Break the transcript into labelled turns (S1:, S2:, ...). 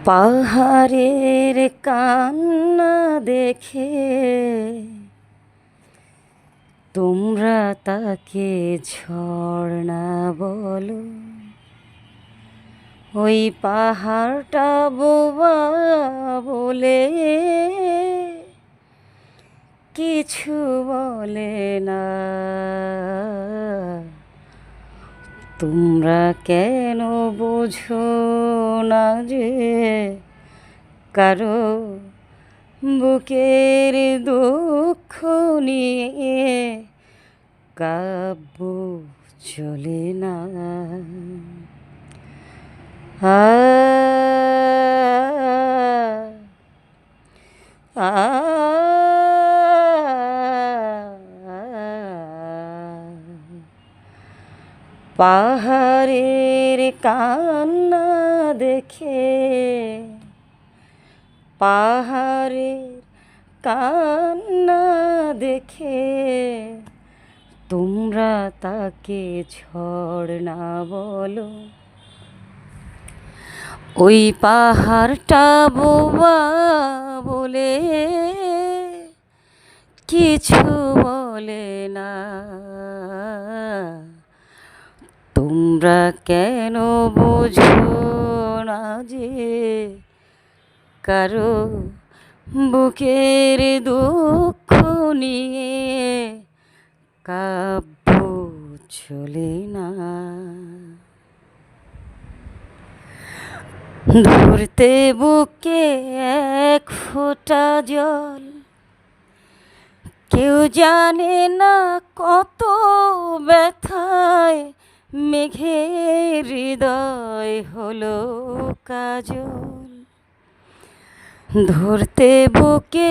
S1: পাহাড়ের কান্না দেখে তোমরা তাকে ঝর্ণা বলো। ওই পাহাড়টা বোবা বলে কিছু বলে না। তোমরা কেন বোঝো না যে কারো বুকের দুঃখ নিয়ে কাব্য চলে না। পাহাড়ের কান্না দেখে, পাহাড়ের কান্না দেখে তোমরা তাকে ঝর্ণা বলো। ওই পাহাড়টা বোবা বলে কিছু বলে না। তোমরা কেন বোঝো না যে কারো বুকের দুঃখ নিয়ে কাব্য চলে না। ধরতে বুকে এক ফোঁটা জল কেউ জানে না কত ব্যথায় মেঘের হৃদয় হলো কাজল। ধরতে বুকে